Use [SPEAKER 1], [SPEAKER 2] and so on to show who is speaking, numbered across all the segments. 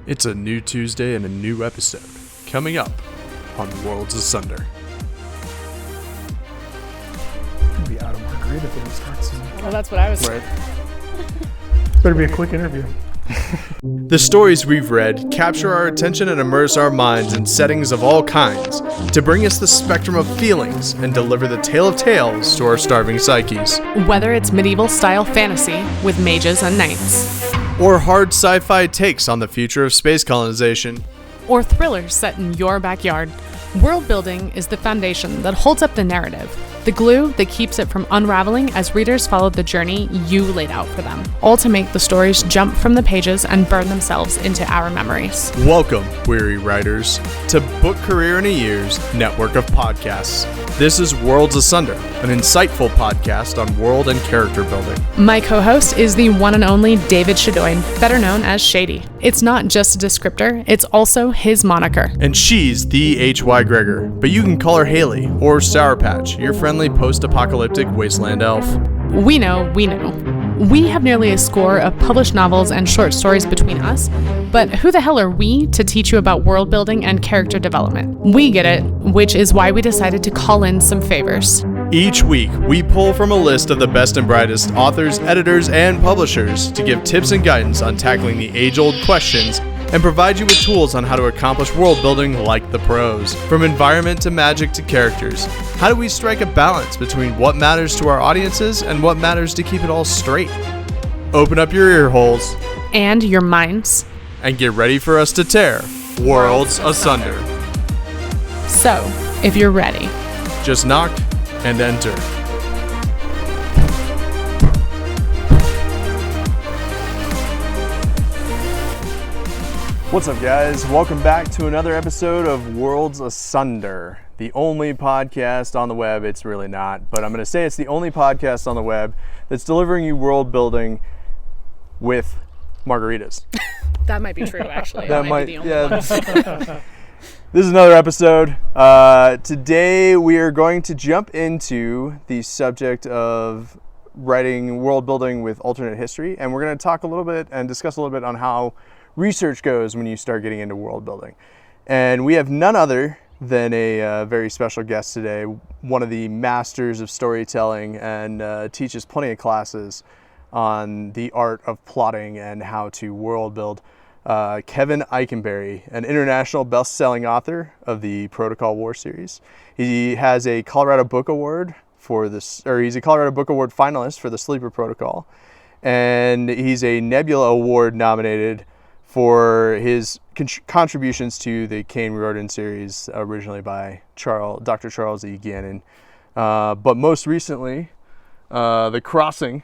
[SPEAKER 1] It's a new Tuesday and a new episode coming up on Worlds Asunder.
[SPEAKER 2] I'll be out of margarita if it starts soon.
[SPEAKER 3] Well, that's what I was
[SPEAKER 1] Right.
[SPEAKER 2] Better be a quick interview.
[SPEAKER 1] The stories we've read capture our attention and immerse our minds in settings of all kinds to bring us the spectrum of feelings and deliver the tale of tales to our starving psyches.
[SPEAKER 3] Whether it's medieval-style fantasy with mages and knights,
[SPEAKER 1] Or hard sci-fi takes on the future of space colonization.
[SPEAKER 3] or thrillers set in your backyard, world building is the foundation that holds up the narrative, the glue that keeps it from unraveling as readers follow the journey you laid out for them, all to make the stories jump from the pages and burn themselves into our memories.
[SPEAKER 1] Welcome, weary writers, to Book Career in a Year's network of podcasts. This is Worlds Asunder, an insightful podcast on world and character building.
[SPEAKER 3] My co-host is the one and only David Shadoin, better known as Shady. It's not just a descriptor, it's also his moniker.
[SPEAKER 1] And she's the H.Y. Gregor, but you can call her Haley or Sour Patch, your friendly post-apocalyptic wasteland elf.
[SPEAKER 3] We know. We have nearly a score of published novels and short stories between us, but who the hell are we to teach you about world building and character development? We get it, which is why we decided to call in some favors.
[SPEAKER 1] Each week, we pull from a list of the best and brightest authors, editors, and publishers to give tips and guidance on tackling the age-old questions and provide you with tools on how to accomplish world building like the pros. From environment to magic to characters, how do we strike a balance between what matters to our audiences and what matters to keep it all straight? Open up your ear holes
[SPEAKER 3] And your minds.
[SPEAKER 1] and get ready for us to tear Worlds Asunder.
[SPEAKER 3] So, if you're ready.
[SPEAKER 1] Just knock and enter. What's up, guys? Welcome back to another episode of Worlds Asunder, the only podcast on the web. It's really not, but I'm going to say it's the only podcast on the web that's delivering you world building with margaritas.
[SPEAKER 3] That might be true, actually.
[SPEAKER 1] That might be the only one. This is another episode. Today we are going to jump into the subject of writing world building with alternate history, and we're going to talk a little bit and discuss a little bit on how research goes when you start getting into world building. And we have none other than a very special guest today, one of the masters of storytelling, and teaches plenty of classes on the art of plotting and how to world build. Kevin Ikenberry, an international best-selling author of the Protocol War series. He has a Colorado Book Award he's a Colorado Book Award finalist for the Sleeper Protocol, and he's a Nebula Award nominated for his contributions to the Kane Riordan series, originally by Dr. Charles E. Gannon. But most recently, The Crossing,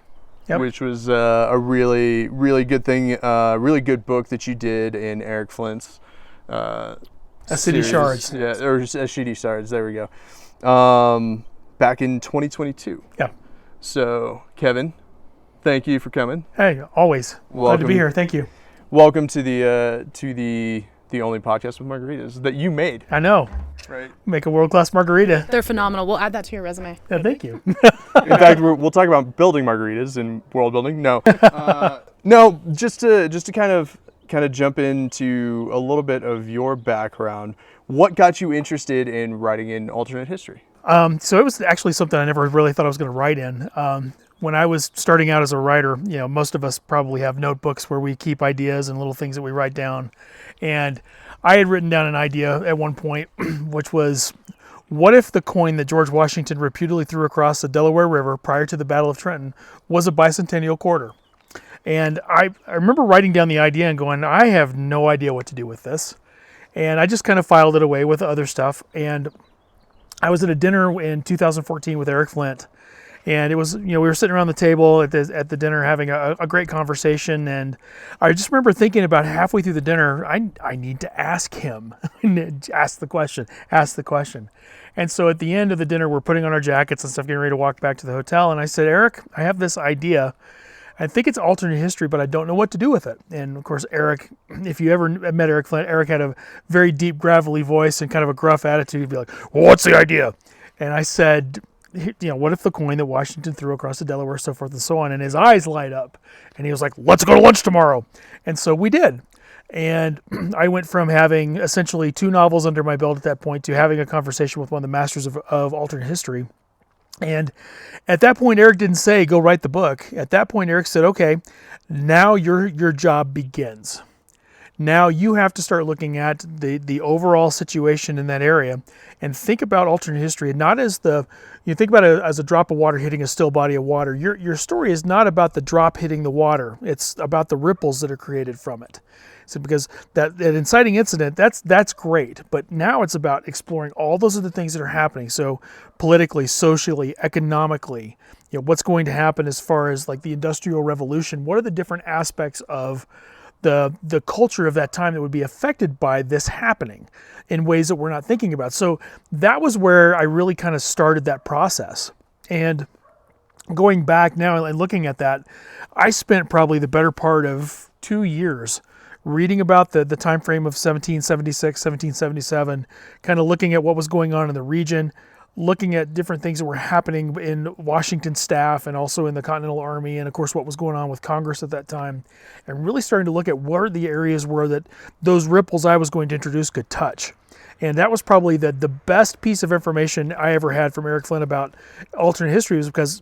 [SPEAKER 2] Yep.
[SPEAKER 1] which was a really, really good thing, really good book that you did in Eric Flint's
[SPEAKER 2] City Shards.
[SPEAKER 1] Yeah, or City Shards, there we go. Back in 2022.
[SPEAKER 2] Yeah.
[SPEAKER 1] So, Kevin, thank you for coming.
[SPEAKER 2] Hey, always. Glad to
[SPEAKER 1] Welcome.
[SPEAKER 2] be here. Thank you.
[SPEAKER 1] Welcome to the only podcast with margaritas that you made.
[SPEAKER 2] I know.
[SPEAKER 1] Right.
[SPEAKER 2] Make a world-class margarita.
[SPEAKER 3] They're phenomenal. We'll add that to your resume.
[SPEAKER 2] Yeah, thank you.
[SPEAKER 1] In fact, we'll talk about building margaritas and world building. No, no, just to kind of jump into a little bit of your background. What got you interested in writing in alternate history?
[SPEAKER 2] So it was actually something I never really thought I was going to write in. When I was starting out as a writer, most of us probably have notebooks where we keep ideas and little things that we write down. And I had written down an idea at one point, which was, what if the coin that George Washington reputedly threw across the Delaware River prior to the Battle of Trenton was a bicentennial quarter? And I remember writing down the idea and going, I have no idea what to do with this. And I just kind of filed it away with other stuff. And I was at a dinner in 2014 with Eric Flint. And it was, we were sitting around the table at the dinner having a great conversation. And I just remember thinking about halfway through the dinner, I need to ask him, ask the question. And so at the end of the dinner, we're putting on our jackets and stuff, getting ready to walk back to the hotel. And I said, Eric, I have this idea. I think it's alternate history, but I don't know what to do with it. And of course, Eric, if you ever met Eric Flint, Eric had a very deep, gravelly voice and kind of a gruff attitude. He'd be like, well, what's the idea? And I said, what if the coin that Washington threw across the Delaware, so forth and so on, and his eyes light up. And he was like, let's go to lunch tomorrow. And so we did. And I went from having essentially 2 novels under my belt at that point to having a conversation with one of the masters of alternate history. And at that point, Eric didn't say, go write the book. At that point, Eric said, okay, now your job begins. Now you have to start looking at the overall situation in that area and think about alternate history, not as you think about it as a drop of water hitting a still body of water. Your story is not about the drop hitting the water. It's about the ripples that are created from it. So because that inciting incident, that's great. But now it's about exploring all those other things that are happening. So politically, socially, economically, what's going to happen as far as like the Industrial Revolution? What are the different aspects of the culture of that time that would be affected by this happening in ways that we're not thinking about? So that was where I really kind of started that process. And going back now and looking at that, I spent probably the better part of 2 years reading about the time frame of 1776, 1777, kind of looking at what was going on in the region, looking at different things that were happening in Washington staff and also in the Continental Army, and of course what was going on with Congress at that time, and really starting to look at where the areas were that those ripples I was going to introduce could touch. And that was probably the best piece of information I ever had from Eric Flynn about alternate history, was because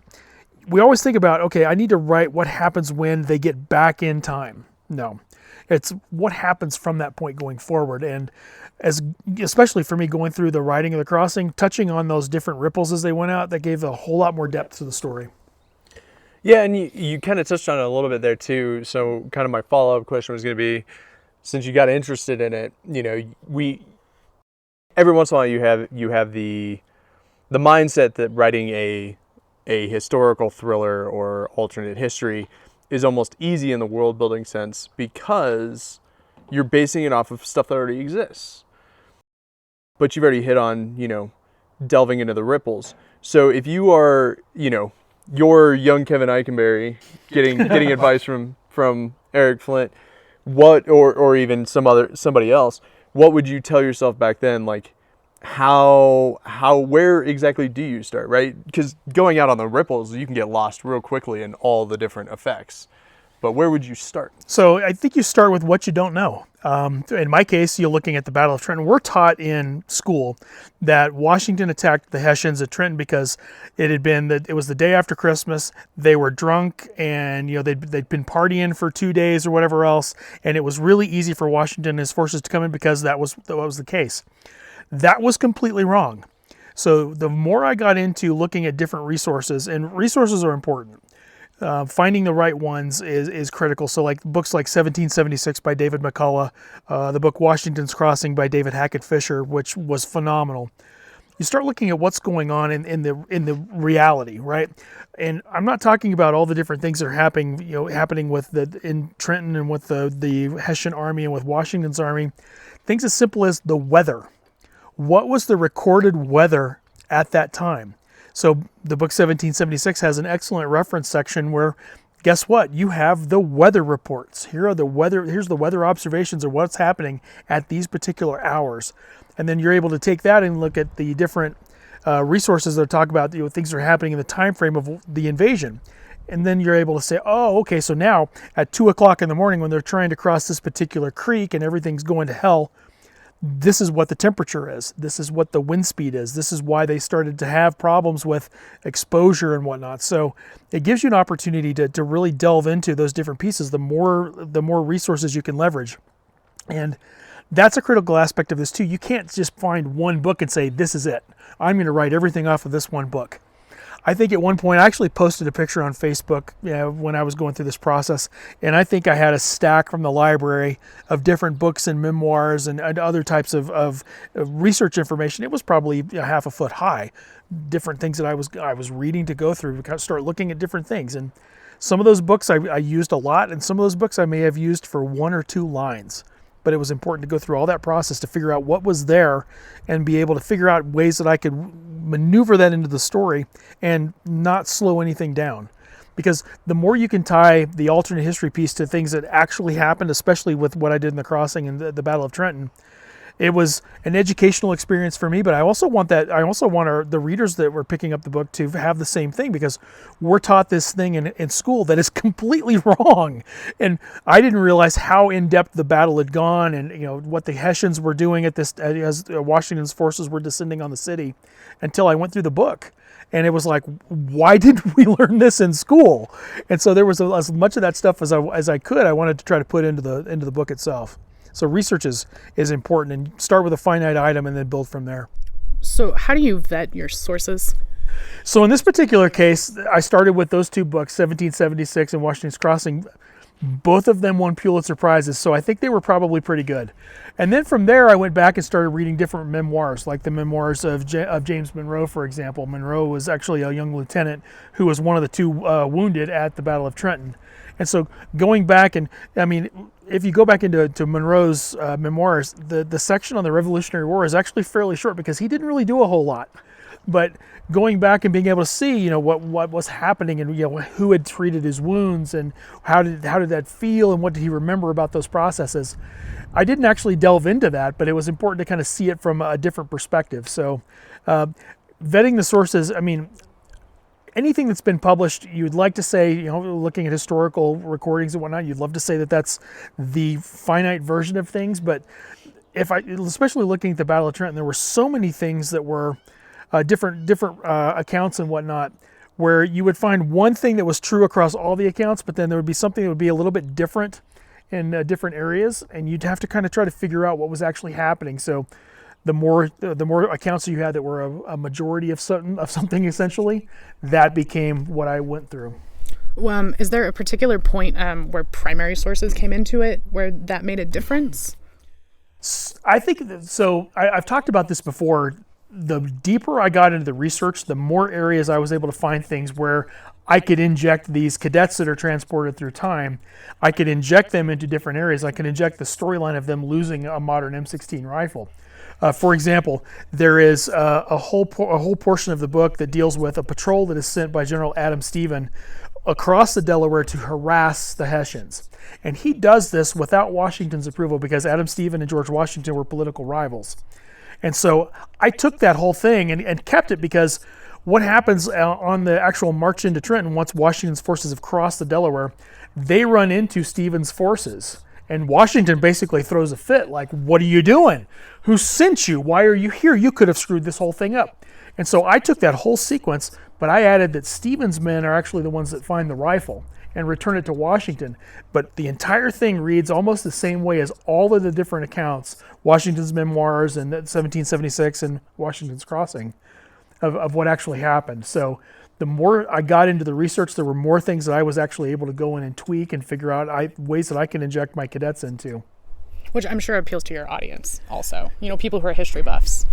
[SPEAKER 2] we always think about, okay, I need to write what happens when they get back in time. No. It's what happens from that point going forward. And especially for me going through the writing of The Crossing, touching on those different ripples as they went out, that gave a whole lot more depth to the story.
[SPEAKER 1] Yeah, and you kind of touched on it a little bit there too. So kind of my follow-up question was going to be, since you got interested in it, every once in a while you have the mindset that writing a historical thriller or alternate history is almost easy in the world building sense because you're basing it off of stuff that already exists. But you've already hit on, delving into the ripples. So if you are, you're young Kevin Ikenberry getting advice from Eric Flint, what or even somebody else, what would you tell yourself back then? Like where exactly do you start, right? Because going out on the ripples, you can get lost real quickly in all the different effects. But where would you start?
[SPEAKER 2] So I think you start with what you don't know. In my case, you're looking at the Battle of Trenton. We're taught in school that Washington attacked the Hessians at Trenton because it was the day after Christmas. They were drunk and they'd been partying for 2 days or whatever else, and it was really easy for Washington and his forces to come in because that was the case. That was completely wrong. So the more I got into looking at different resources, and resources are important, finding the right ones is critical. So like books like 1776 by David McCullough, the book Washington's Crossing by David Hackett Fisher, which was phenomenal. You start looking at what's going on in the reality, right? And I'm not talking about all the different things that are happening in Trenton and with the Hessian army and with Washington's army. Things as simple as the weather. What was the recorded weather at that time? So the book 1776 has an excellent reference section where, guess what? You have the weather reports. Here's the weather observations of what's happening at these particular hours. And then you're able to take that and look at the different resources that talk about things that are happening in the time frame of the invasion. And then you're able to say, oh, okay, so now at 2 o'clock in the morning when they're trying to cross this particular creek and everything's going to hell, this is what the temperature is. This is what the wind speed is. This is why they started to have problems with exposure and whatnot. So it gives you an opportunity to really delve into those different pieces, the more resources you can leverage. And that's a critical aspect of this too. You can't just find one book and say, this is it. I'm going to write everything off of this one book. I think at one point I actually posted a picture on Facebook when I was going through this process, and I think I had a stack from the library of different books and memoirs and other types of research information. It was probably half a foot high, different things that I was reading to go through to start looking at different things. And some of those books I used a lot, and some of those books I may have used for 1 or 2 lines. But it was important to go through all that process to figure out what was there and be able to figure out ways that I could maneuver that into the story and not slow anything down. Because the more you can tie the alternate history piece to things that actually happened, especially with what I did in The Crossing and the Battle of Trenton, it was an educational experience for me, but I also want the readers that were picking up the book to have the same thing, because we're taught this thing in school that is completely wrong. And I didn't realize how in-depth the battle had gone, and what the Hessians were doing as Washington's forces were descending on the city, until I went through the book. And it was like, why didn't we learn this in school? And so there was as much of that stuff as I could. I wanted to try to put into the book itself. So research is important, and start with a finite item and then build from there.
[SPEAKER 3] So how do you vet your sources?
[SPEAKER 2] So in this particular case, I started with those two books, 1776 and Washington's Crossing. Both of them won Pulitzer Prizes, so I think they were probably pretty good. And then from there, I went back and started reading different memoirs, like the memoirs of James Monroe, for example. Monroe was actually a young lieutenant who was one of the two wounded at the Battle of Trenton. And so going back, and I mean, if you go back into Monroe's memoirs, the section on the Revolutionary War is actually fairly short, because he didn't really do a whole lot. But going back and being able to see, what was happening, and who had treated his wounds, and how did that feel, and what did he remember about those processes. I didn't actually delve into that, but it was important to kind of see it from a different perspective. So vetting the sources, I mean, anything that's been published, you'd like to say, looking at historical recordings and whatnot, you'd love to say that that's the finite version of things. But especially looking at the Battle of Trenton, there were so many things that were different accounts and whatnot, where you would find one thing that was true across all the accounts, but then there would be something that would be a little bit different in different areas, and you'd have to kind of try to figure out what was actually happening. So the more accounts you had that were a majority of something essentially, that became what I went through.
[SPEAKER 3] Is there a particular point where primary sources came into it, where that made a difference?
[SPEAKER 2] I think so. I've talked about this before. The deeper I got into the research, the more areas I was able to find things where I could inject these cadets that are transported through time. I could inject them into different areas. I could inject the storyline of them losing a modern M16 rifle. For example, there is a whole portion of the book that deals with a patrol that is sent by General Adam Stephen across the Delaware to harass the Hessians. And he does this without Washington's approval, because Adam Stephen and George Washington were political rivals. And so I took that whole thing and kept it, because what happens on the actual march into Trenton, once Washington's forces have crossed the Delaware, they run into Stephen's forces. And Washington basically throws a fit, like, what are you doing? Who sent you? Why are you here? You could have screwed this whole thing up. And so I took that whole sequence, but I added that Stephen's men are actually the ones that find the rifle and return it to Washington. But the entire thing reads almost the same way as all of the different accounts, Washington's memoirs and 1776 and Washington's Crossing, of what actually happened. So the more I got into the research, there were more things that I was actually able to go in and tweak and figure out ways that I can inject my cadets into.
[SPEAKER 3] Which I'm sure appeals to your audience also, people who are history buffs.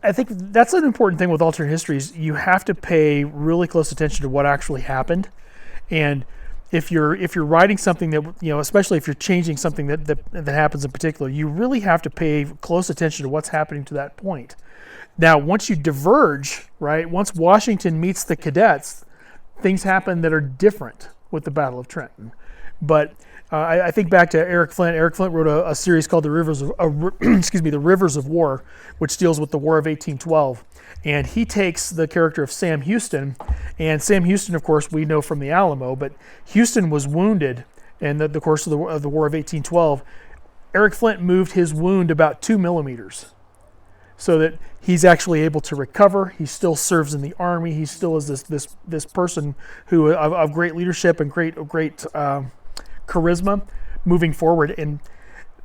[SPEAKER 2] I think that's an important thing with alternate histories. You have to pay really close attention to what actually happened. And if you're writing something that, especially if you're changing something that happens in particular, you really have to pay close attention to what's happening to that point. Now, once you diverge, right, once Washington meets the cadets, things happen that are different with the Battle of Trenton. But I think back to Eric Flint. Eric Flint wrote a series called The Rivers of War, which deals with the War of 1812. And he takes the character of Sam Houston, and Sam Houston, of course, we know from the Alamo, but Houston was wounded in the course of the War of 1812. Eric Flint moved his wound about 2 millimeters, so that he's actually able to recover. He still serves in the army. He still is this person who of great leadership and great charisma moving forward. And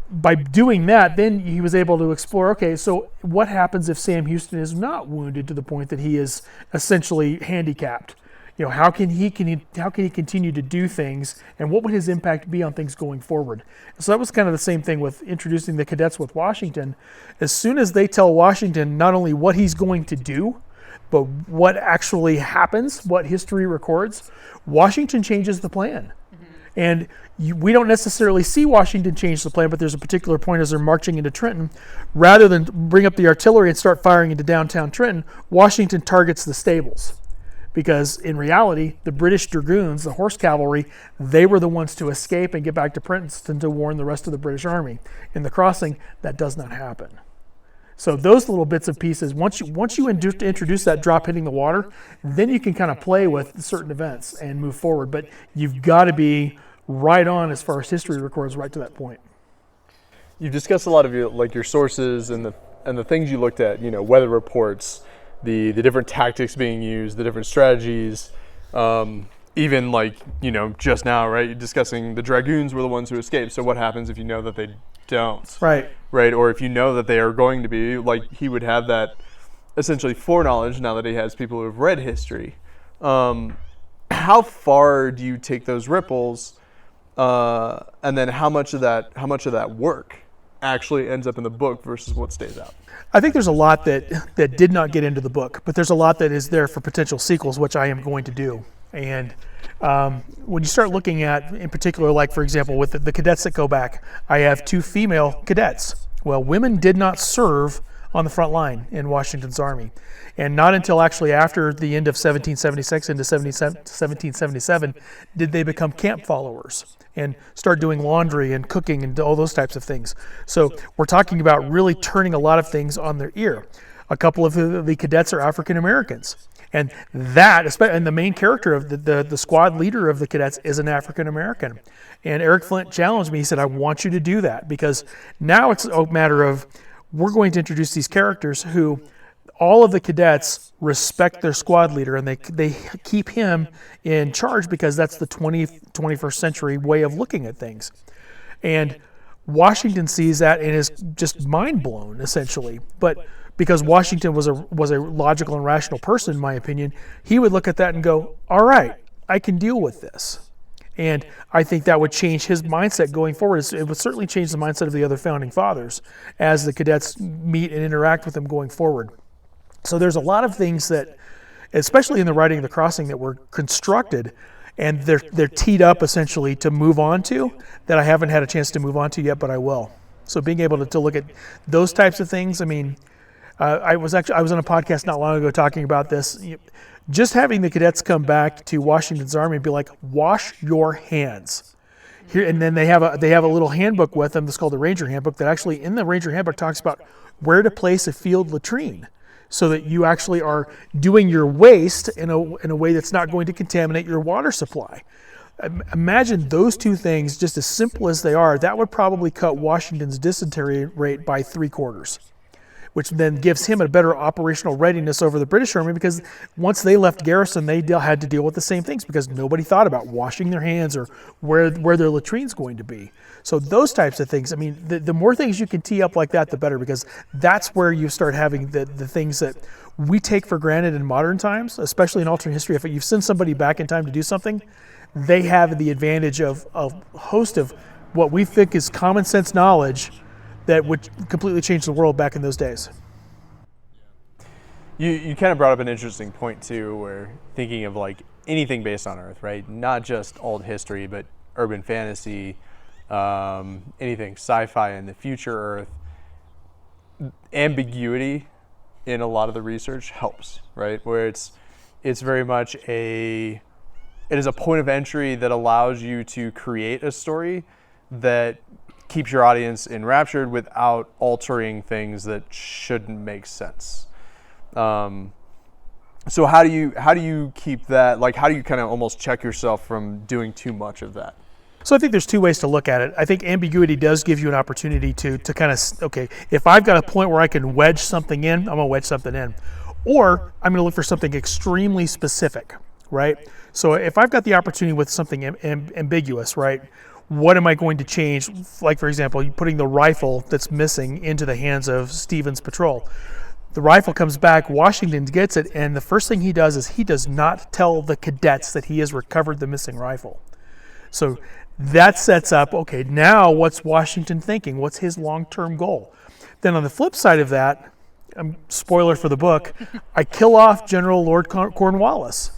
[SPEAKER 2] by doing that, then he was able to explore, okay, so what happens if Sam Houston is not wounded to the point that he is essentially handicapped? How can he continue to do things, and what would his impact be on things going forward? So that was kind of the same thing with introducing the cadets with Washington. As soon as they tell Washington not only what he's going to do, but what actually happens, what history records, Washington changes the plan. Mm-hmm. And we don't necessarily see Washington change the plan, but there's a particular point as they're marching into Trenton. Rather than bring up the artillery and start firing into downtown Trenton, Washington targets the stables, because in reality, the British dragoons, the horse cavalry, they were the ones to escape and get back to Princeton to warn the rest of the British army. In the crossing, that does not happen. So those little bits and pieces, once you introduce that drop hitting the water, then you can kind of play with certain events and move forward. But you've got to be right on as far as history records right to that point.
[SPEAKER 1] You've discussed a lot of your sources and the things you looked at, weather reports, the different tactics being used, the different strategies, even just now, right? You're discussing the dragoons were the ones who escaped. So what happens if you know that they don't?
[SPEAKER 2] Right.
[SPEAKER 1] Or if you know that they are going to be, he would have that essentially foreknowledge now that he has people who have read history. How far do you take those ripples, and then how much of that work actually ends up in the book versus what stays out?
[SPEAKER 2] I think there's a lot that did not get into the book, but there's a lot that is there for potential sequels, which I am going to do. And when you start looking at, in particular, for example, with the cadets that go back, I have 2 female cadets. Well, women did not serve on the front line in Washington's army. And not until actually after the end of 1776 into 1777 did they become camp followers and start doing laundry and cooking and all those types of things. So we're talking about really turning a lot of things on their ear. A couple of the cadets are African Americans. And the main character of the squad leader of the cadets is an African American. And Eric Flint challenged me. He said, I want you to do that, because now it's a matter of, we're going to introduce these characters who all of the cadets respect their squad leader, and they keep him in charge because that's the 21st century way of looking at things. And Washington sees that and is just mind blown, essentially. But because Washington was a logical and rational person, in my opinion, he would look at that and go, all right, I can deal with this. And I think that would change his mindset going forward. It would certainly change the mindset of the other founding fathers as the cadets meet and interact with them going forward. So there's a lot of things that, especially in the writing of the crossing, that were constructed and they're teed up essentially to move on to, that I haven't had a chance to move on to yet, but I will. So being able to look at those types of things, I mean, I was on a podcast not long ago talking about this. Just having the cadets come back to Washington's army and be like, wash your hands. Here, and then they have a little handbook with them that's called the Ranger Handbook, that actually in the Ranger Handbook talks about where to place a field latrine, so that you actually are doing your waste in a way that's not going to contaminate your water supply. Imagine those 2 things, just as simple as they are, that would probably cut Washington's dysentery rate by 3/4. Which then gives him a better operational readiness over the British Army, because once they left garrison, they had to deal with the same things because nobody thought about washing their hands or where their latrine's going to be. So those types of things, I mean, the more things you can tee up like that, the better, because that's where you start having the things that we take for granted in modern times, especially in alternate history. If you've sent somebody back in time to do something, they have the advantage of a host of what we think is common sense knowledge that would completely change the world back in those days.
[SPEAKER 1] You kind of brought up an interesting point too, where thinking of anything based on Earth, right? Not just old history, but urban fantasy, anything sci-fi in the future Earth. Ambiguity in a lot of the research helps, right? Where it's very much it is a point of entry that allows you to create a story that keeps your audience enraptured without altering things that shouldn't make sense. So how do you keep that? How do you kind of almost check yourself from doing too much of that?
[SPEAKER 2] So I think there's 2 ways to look at it. I think ambiguity does give you an opportunity to kind of, okay, if I've got a point where I can wedge something in, I'm going to wedge something in. Or I'm going to look for something extremely specific, right? So if I've got the opportunity with something ambiguous, right? What am I going to change? Like, for example, putting the rifle that's missing into the hands of Stevens' patrol. The rifle comes back, Washington gets it, and the first thing he does is he does not tell the cadets that he has recovered the missing rifle. So that sets up, okay, now what's Washington thinking? What's his long-term goal? Then on the flip side of that, spoiler for the book, I kill off General Lord Cornwallis.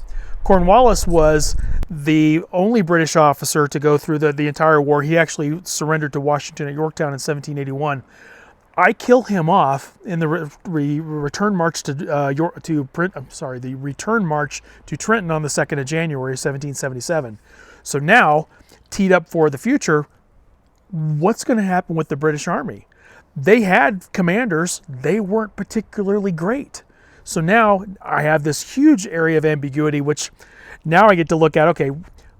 [SPEAKER 2] Cornwallis was the only British officer to go through the entire war. He actually surrendered to Washington at Yorktown in 1781. I kill him off in the return march to the return march to Trenton on the 2nd of January, 1777. So now, teed up for the future, what's going to happen with the British Army? They had commanders, they weren't particularly great. So now I have this huge area of ambiguity, which now I get to look at, okay,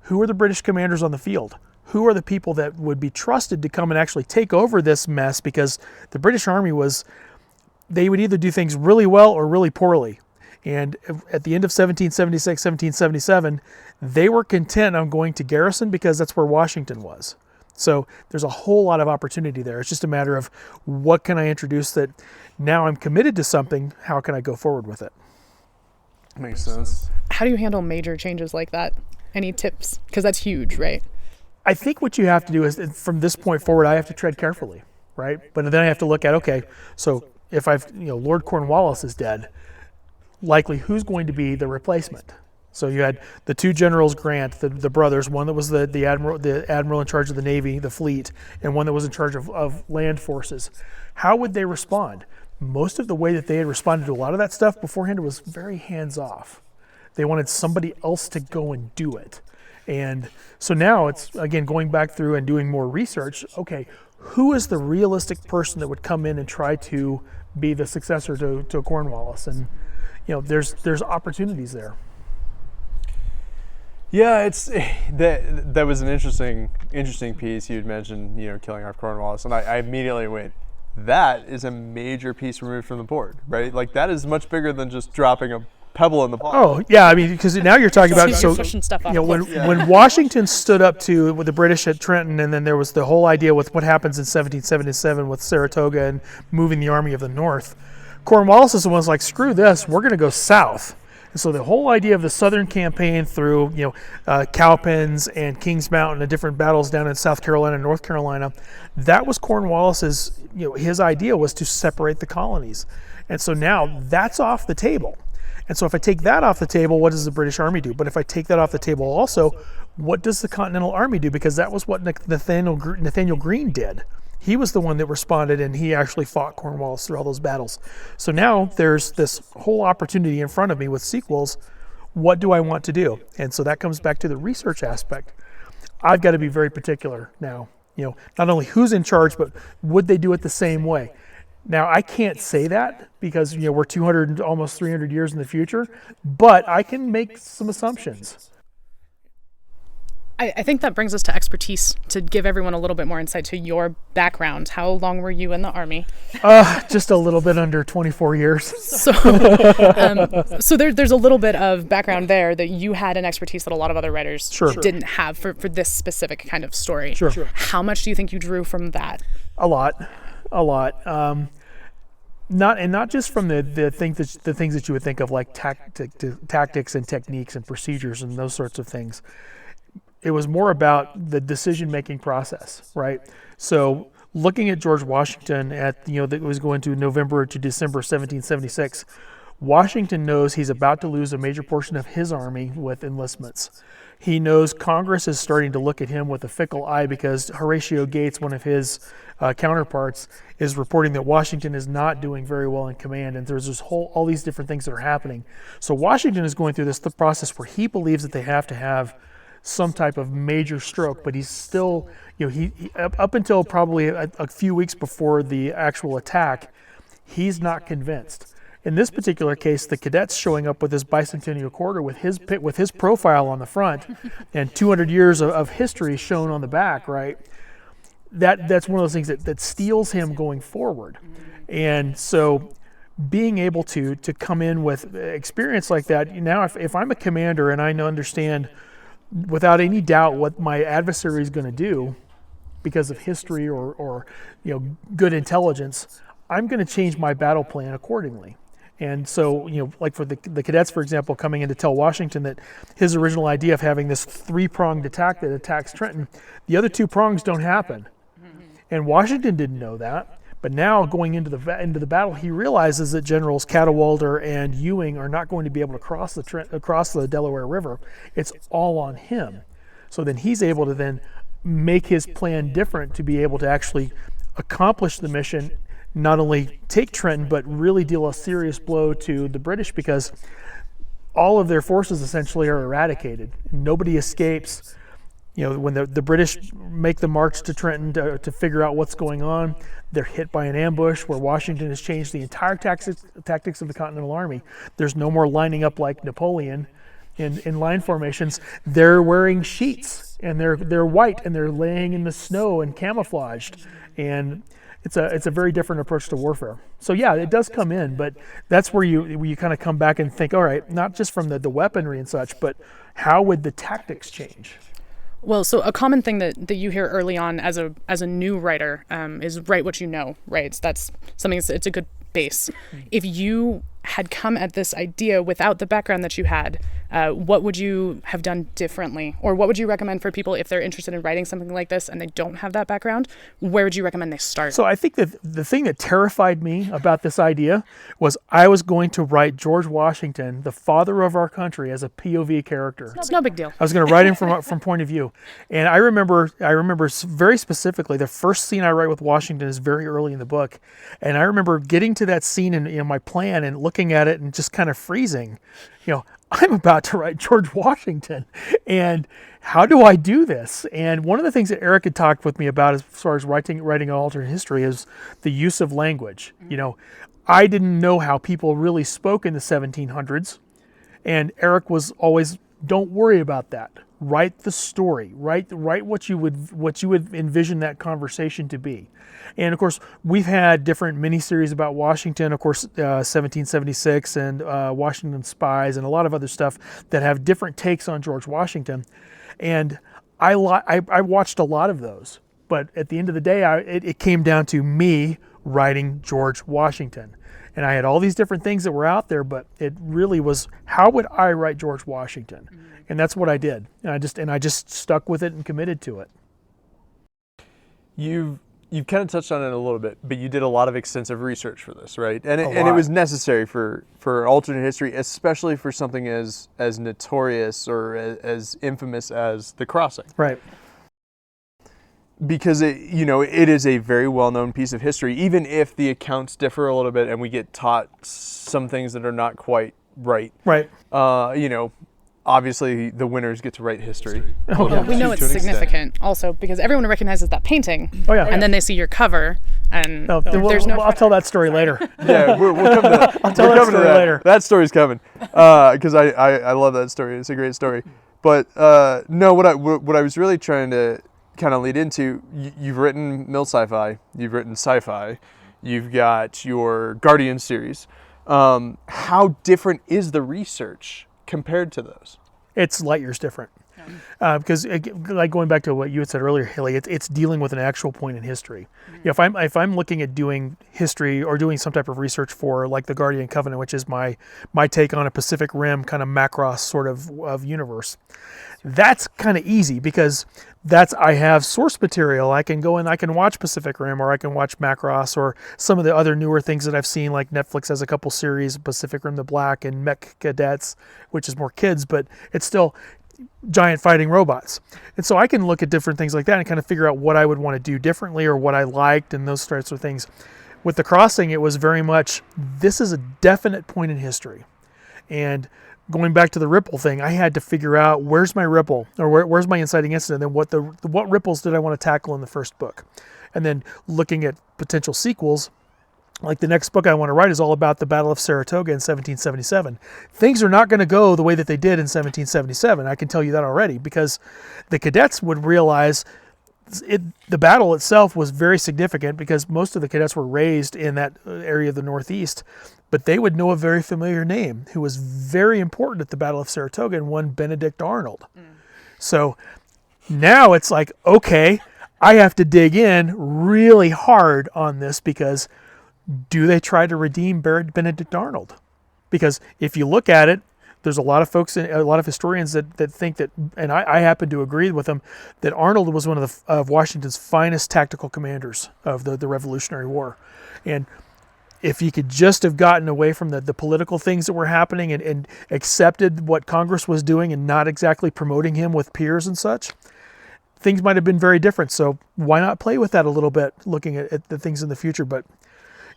[SPEAKER 2] who are the British commanders on the field? Who are the people that would be trusted to come and actually take over this mess? Because the British Army they would either do things really well or really poorly. And at the end of 1776, 1777, they were content on going to garrison because that's where Washington was. So there's a whole lot of opportunity there. It's just a matter of what can I introduce that now I'm committed to something, how can I go forward with it?
[SPEAKER 1] Makes sense.
[SPEAKER 3] How do you handle major changes like that? Any tips? Because that's huge, right?
[SPEAKER 2] I think what you have to do is, from this point forward, I have to tread carefully, right? But then I have to look at, okay, so if Lord Cornwallis is dead, likely who's going to be the replacement? So you had the two generals, Grant, the brothers, one that was the admiral in charge of the Navy, the fleet, and one that was in charge of land forces. How would they respond? Most of the way that they had responded to a lot of that stuff beforehand was very hands-off. They wanted somebody else to go and do it. And so now it's, again, going back through and doing more research. Okay, who is the realistic person that would come in and try to be the successor to Cornwallis? And, there's opportunities there.
[SPEAKER 1] Yeah, that was an interesting piece you'd mentioned, killing off Cornwallis, and I immediately went, that is a major piece removed from the board, right? Like, that is much bigger than just dropping a pebble in the pond.
[SPEAKER 2] Oh yeah, I mean, because now you're talking about
[SPEAKER 3] pushing stuff off
[SPEAKER 2] when Washington stood up with the British at Trenton, and then there was the whole idea with what happens in 1777 with Saratoga and moving the Army of the North. Cornwallis is the one's like, screw this, we're going to go south. And so the whole idea of the Southern campaign through Cowpens and Kings Mountain and different battles down in South Carolina and North Carolina, that was Cornwallis's, his idea was to separate the colonies. And so now that's off the table. And so if I take that off the table, what does the British Army do? But if I take that off the table also, what does the Continental Army do? Because that was what Nathaniel Greene did. He was the one that responded, and he actually fought Cornwallis through all those battles. So now there's this whole opportunity in front of me with sequels. What do I want to do? And so that comes back to the research aspect. I've got to be very particular now. Not only who's in charge, but would they do it the same way? Now, I can't say that because, we're 200, almost 300 years in the future, but I can make some assumptions.
[SPEAKER 3] I think that brings us to expertise, to give everyone a little bit more insight to your background. How long were you in the Army?
[SPEAKER 2] Just a little bit under 24 years.
[SPEAKER 3] So there's a little bit of background there that you had an expertise that a lot of other writers didn't have for this specific kind of story.
[SPEAKER 2] Sure.
[SPEAKER 3] How much do you think you drew from that?
[SPEAKER 2] A lot. Not just from the things that you would think of, like tactics and techniques and procedures and those sorts of things. It was more about the decision-making process, right? So looking at George Washington that was going to November to December 1776, Washington knows he's about to lose a major portion of his army with enlistments. He knows Congress is starting to look at him with a fickle eye because Horatio Gates, one of his counterparts, is reporting that Washington is not doing very well in command, and there's all these different things that are happening. So Washington is going through this process where he believes that they have to have some type of major stroke, but he's still, he up until probably a few weeks before the actual attack, he's not convinced. In this particular case, the cadets showing up with his bicentennial quarter with his profile on the front and 200 years of history shown on the back, right? That's one of those things that steals him going forward. And so being able to come in with experience like that, now if I'm a commander and I understand without any doubt what my adversary is going to do because of history or good intelligence, I'm going to change my battle plan accordingly. And so, like for the cadets, for example, coming in to tell Washington that his original idea of having this three-pronged attack that attacks Trenton, the other two prongs don't happen. And Washington didn't know that. But now going into the battle, he realizes that Generals Cadwalader and Ewing are not going to be able to cross the Delaware River. It's all on him. So then he's able to then make his plan different to be able to actually accomplish the mission not only take Trenton, but really deal a serious blow to the British, because all of their forces essentially are eradicated. Nobody escapes. When the British make the march to Trenton to figure out what's going on, they're hit by an ambush where Washington has changed the entire tactics of the Continental Army. There's no more lining up like Napoleon in line formations. They're wearing sheets, and they're white, and they're laying in the snow and camouflaged. And it's a very different approach to warfare. So yeah, it does come in, but that's where you kind of come back and think, all right, not just from the weaponry and such, but how would the tactics change?
[SPEAKER 3] Well, so a common thing that you hear early on as a new writer is write what you know, right? That's something. It's a good base. If you had come at this idea without the background that you had, what would you have done differently? Or what would you recommend for people if they're interested in writing something like this and they don't have that background? Where would you recommend they start?
[SPEAKER 2] So I think that the thing that terrified me about this idea was I was going to write George Washington, the father of our country, as a POV character.
[SPEAKER 3] It's no big deal.
[SPEAKER 2] I was going to write him from point of view. And I remember very specifically, the first scene I write with Washington is very early in the book. And I remember getting to that scene in my plan and looking at it and just kind of freezing. I'm about to write George Washington, and how do I do this? And one of the things that Eric had talked with me about as far as writing an alternate history is the use of language. I didn't know how people really spoke in the 1700s, and Eric was always, don't worry about that. Write the story. Write what you would envision that conversation to be. And of course, we've had different miniseries about Washington, of course, 1776 and Washington Spies and a lot of other stuff that have different takes on George Washington. And I watched a lot of those. But at the end of the day, it came down to me writing George Washington. And I had all these different things that were out there, but it really was, how would I write George Washington? Mm-hmm. And that's what I did. And I just stuck with it and committed to it.
[SPEAKER 1] You've kind of touched on it a little bit, but you did a lot of extensive research for this, right? And it was necessary for alternate history, especially for something as notorious or as infamous as The Crossing.
[SPEAKER 2] Right.
[SPEAKER 1] Because it is a very well-known piece of history, even if the accounts differ a little bit and we get taught some things that are not quite right.
[SPEAKER 2] Right.
[SPEAKER 1] Obviously the winners get to write history.
[SPEAKER 3] Oh, yeah. We know it's significant also because everyone recognizes that painting.
[SPEAKER 2] Oh yeah.
[SPEAKER 3] And then they see your cover and there's no.
[SPEAKER 2] I'll tell that story later.
[SPEAKER 1] Yeah, we'll come to that.
[SPEAKER 2] I'll tell that story later.
[SPEAKER 1] That story's coming because I love that story. It's a great story. But no, what I was really trying to kind of lead into, you've written mill sci-fi, you've written sci-fi, you've got your Guardian series. How different is the research compared to those?
[SPEAKER 2] It's light years different. Because like going back to what you had said earlier, Haley, it's dealing with an actual point in history. Mm-hmm. If I'm looking at doing history or doing some type of research for like the Guardian Covenant, which is my take on a Pacific Rim kind of Macross sort of universe, that's kind of easy because I have source material. I can go and I can watch Pacific Rim or I can watch Macross or some of the other newer things that I've seen, like Netflix has a couple series, Pacific Rim the Black and Mech Cadets, which is more kids, but it's still giant fighting robots. And so I can look at different things like that and kind of figure out what I would want to do differently or what I liked and those sorts of things. With The Crossing, it was very much, this is a definite point in history. And going back to the ripple thing, I had to figure out where's my ripple or where's my inciting incident and what ripples did I want to tackle in the first book. And then looking at potential sequels, like the next book I want to write is all about the Battle of Saratoga in 1777. Things are not going to go the way that they did in 1777. I can tell you that already because the cadets would realize the battle itself was very significant because most of the cadets were raised in that area of the Northeast, but they would know a very familiar name who was very important at the Battle of Saratoga and one Benedict Arnold. So now it's like, okay, I have to dig in really hard on this because do they try to redeem Benedict Arnold? Because if you look at it, there's a lot of folks, a lot of historians that think that, and I happen to agree with them, that Arnold was one of Washington's finest tactical commanders of the Revolutionary War. And if he could just have gotten away from the political things that were happening and accepted what Congress was doing and not exactly promoting him with peers and such, things might have been very different. So why not play with that a little bit, looking at the things in the future? But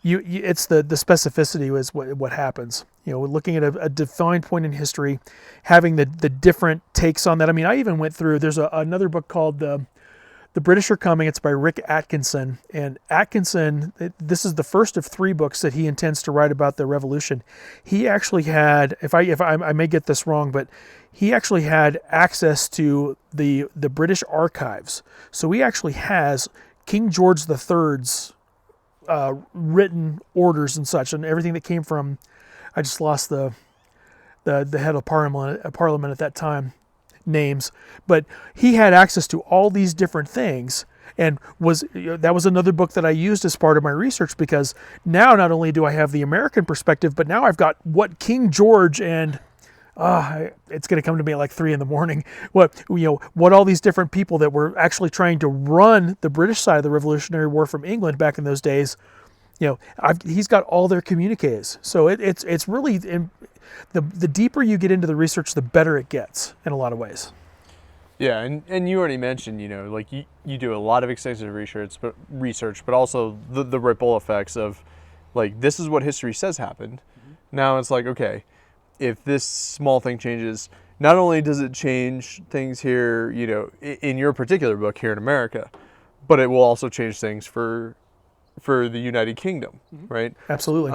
[SPEAKER 2] it's the specificity is what happens. We're looking at a defined point in history, having the different takes on that. I mean, I even went through, there's another book called The British Are Coming. It's by Rick Atkinson. And Atkinson, this is the first of 3 books that he intends to write about the revolution. He actually had, if I may get this wrong, but he actually had access to the British archives. So he actually has King George III's written orders and such, and everything that came from, I just lost the head of parliament at that time, names, but he had access to all these different things, and that was another book that I used as part of my research, because now not only do I have the American perspective, but now I've got what King George and it's going to come to me at like 3 a.m. What all these different people that were actually trying to run the British side of the Revolutionary War from England back in those days, he's got all their communiques. So it's really, the deeper you get into the research, the better it gets in a lot of ways.
[SPEAKER 1] Yeah, and you already mentioned, like you do a lot of extensive research, but also the ripple effects of, like, this is what history says happened. Mm-hmm. Now it's like, okay, if this small thing changes, not only does it change things here, in your particular book here in America, but it will also change things for the United Kingdom, mm-hmm. right?
[SPEAKER 2] Absolutely.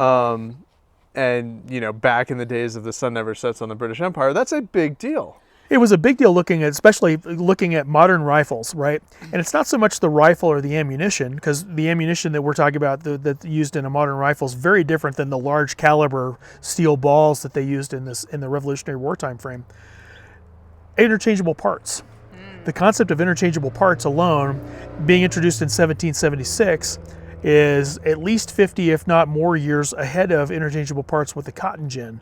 [SPEAKER 1] And back in the days of the sun never sets on the British Empire, that's a big deal. It
[SPEAKER 2] was a big deal especially looking at modern rifles, right? And it's not so much the rifle or the ammunition, because the ammunition that we're talking about that's used in a modern rifle is very different than the large caliber steel balls that they used in the Revolutionary War time frame. Interchangeable parts. The concept of interchangeable parts alone, being introduced in 1776, is at least 50, if not more, years ahead of interchangeable parts with the cotton gin.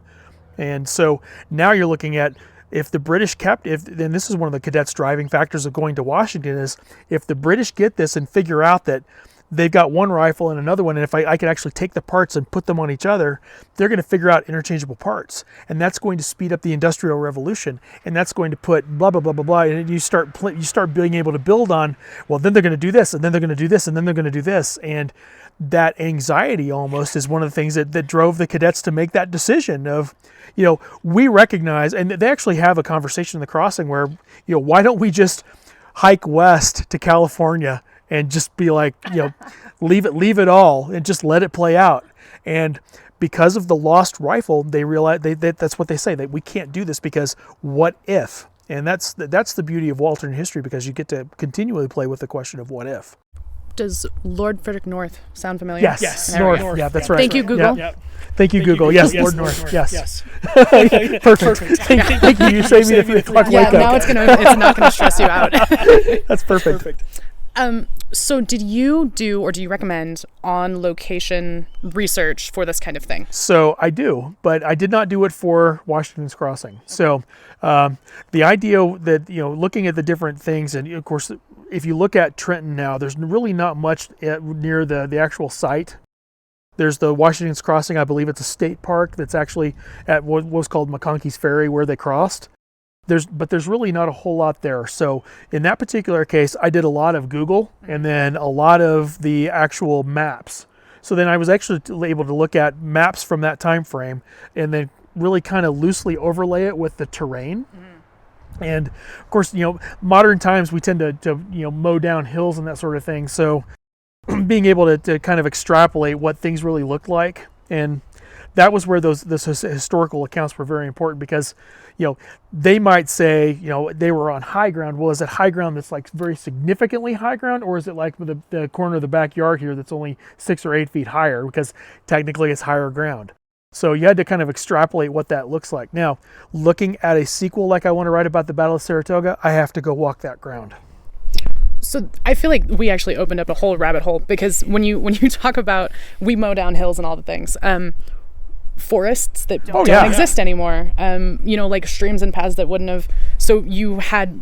[SPEAKER 2] And so now you're looking at, if the British then this is one of the cadets' driving factors of going to Washington, is if the British get this and figure out that they've got one rifle and another one, and if I can actually take the parts and put them on each other, they're going to figure out interchangeable parts. And that's going to speed up the Industrial Revolution. And that's going to put blah, blah, blah, blah, blah. And you start being able to build on, well, then they're going to do this, and then they're going to do this, and then they're going to do this. And that anxiety almost is one of the things that drove the cadets to make that decision of, we recognize, and they actually have a conversation in the crossing where, why don't we just hike west to California and just be like, leave it all and just let it play out. And because of the lost rifle, they realize that's what they say, that we can't do this because what if? And that's the beauty of alternate history, because you get to continually play with the question of what if.
[SPEAKER 3] Does Lord Frederick North sound familiar?
[SPEAKER 2] Yes. North. Yeah, that's right.
[SPEAKER 3] Thank you, Google.
[SPEAKER 2] Yep. Thank you, Google. Yes, Lord North. Yes. Perfect. Thank you. You saved me the 3 o'clock wake up.
[SPEAKER 3] Now it's not gonna stress you out.
[SPEAKER 2] That's perfect.
[SPEAKER 3] So did you do, or do you recommend on location research for this kind of thing?
[SPEAKER 2] So I do, but I did not do it for Washington's Crossing. So the idea that, looking at the different things, and of course, if you look at Trenton now, there's really not much near the actual site. There's the Washington's Crossing, I believe it's a state park that's actually at what was called McConkey's Ferry, where they crossed. But there's really not a whole lot there. So in that particular case, I did a lot of Google and then a lot of the actual maps. So then I was actually able to look at maps from that time frame and then really kind of loosely overlay it with the terrain. Mm-hmm. And of course, modern times we tend to mow down hills and that sort of thing. So being able to kind of extrapolate what things really look like, and that was where those historical accounts were very important, because they might say they were on high ground. Well, is it high ground that's like very significantly high ground, or is it like the corner of the backyard here that's only 6 or 8 feet higher, because technically it's higher ground? So you had to kind of extrapolate what that looks like. Now, looking at a sequel like I want to write about the Battle of Saratoga, I have to go walk that ground.
[SPEAKER 3] So I feel like we actually opened up a whole rabbit hole, because when you talk about we mow down hills and all the things, forests that don't exist anymore, like streams and paths that wouldn't have. So you had,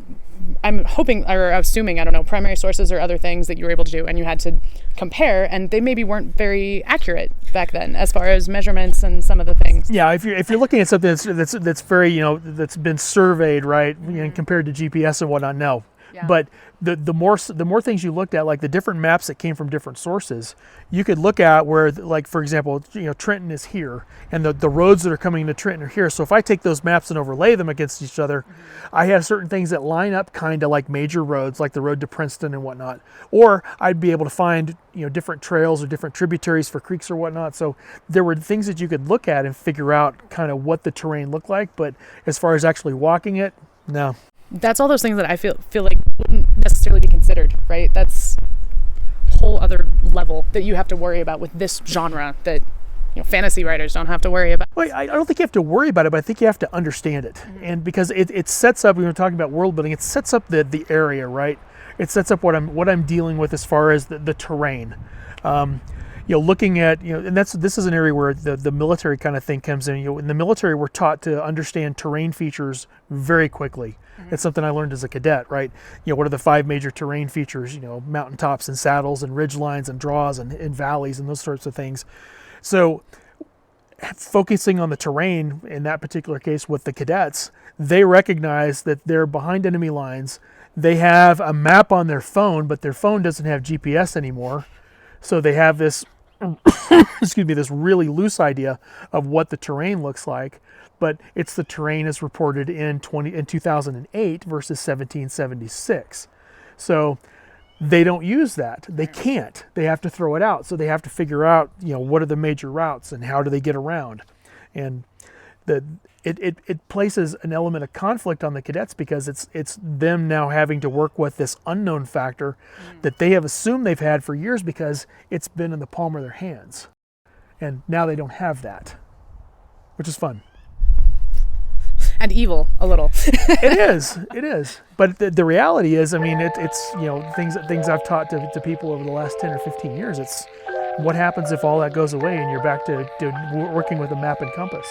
[SPEAKER 3] I'm hoping, or assuming, I don't know, primary sources or other things that you were able to do, and you had to compare, and they maybe weren't very accurate back then as far as measurements and some of the things.
[SPEAKER 2] Yeah, if you're looking at something that's very, that's been surveyed, right, compared to GPS and whatnot, no.
[SPEAKER 3] Yeah.
[SPEAKER 2] But the more things you looked at, like the different maps that came from different sources, you could look at where, like, for example, Trenton is here, and the roads that are coming to Trenton are here. So if I take those maps and overlay them against each other, I have certain things that line up kind of like major roads, like the road to Princeton and whatnot. Or I'd be able to find different trails or different tributaries for creeks or whatnot. So there were things that you could look at and figure out kind of what the terrain looked like. But as far as actually walking it, no.
[SPEAKER 3] That's all those things that I feel like wouldn't necessarily be considered, right? That's a whole other level that you have to worry about with this genre that fantasy writers don't have to worry about.
[SPEAKER 2] Well, I don't think you have to worry about it, but I think you have to understand it. And because it sets up, we were talking about world building, it sets up the area, right? It sets up what I'm dealing with as far as the terrain. Looking at, and this is an area where the military kind of thing comes in. In the military, we're taught to understand terrain features very quickly. It's something I learned as a cadet, right? What are the 5 major terrain features? Mountaintops and saddles and ridge lines and draws and valleys and those sorts of things. So focusing on the terrain in that particular case with the cadets, they recognize that they're behind enemy lines. They have a map on their phone, but their phone doesn't have GPS anymore. So they have this, this really loose idea of what the terrain looks like, but it's the terrain as reported in 2008 versus 1776. So they don't use that. They can't. They have to throw it out. So they have to figure out, what are the major routes and how do they get around. And it places an element of conflict on the cadets because it's them now having to work with this unknown factor that they have assumed they've had for years because it's been in the palm of their hands. And now they don't have that, which is fun.
[SPEAKER 3] And evil a little.
[SPEAKER 2] It is. But the reality is, it's things I've taught to people over the last 10 or 15 years. It's what happens if all that goes away and you're back to working with a map and compass.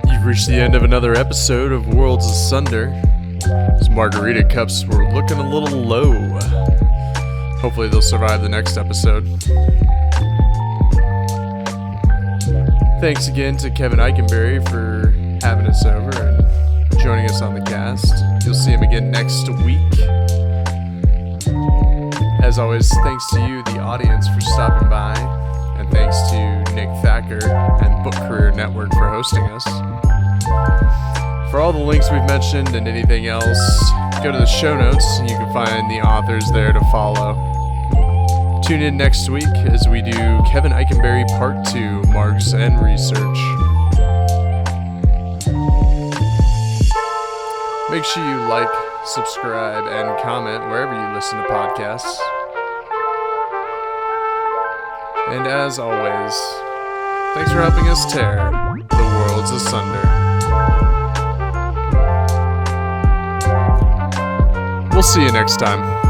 [SPEAKER 1] You've reached the end of another episode of Worlds Asunder. These margarita cups were looking a little low. Hopefully they'll survive the next episode. Thanks again to Kevin Ikenberry for having us over and joining us on the cast. You'll see him again next week. As always, thanks to you, the audience, for stopping by. And thanks to Nick Thacker and Book Career Network for hosting us. For all the links we've mentioned and anything else, go to the show notes and you can find the authors there to follow. Tune in next week as we do Kevin Ikenberry Part 2, Margs and Research. Make sure you like, subscribe, and comment wherever you listen to podcasts. And as always, thanks for helping us tear the worlds asunder. We'll see you next time.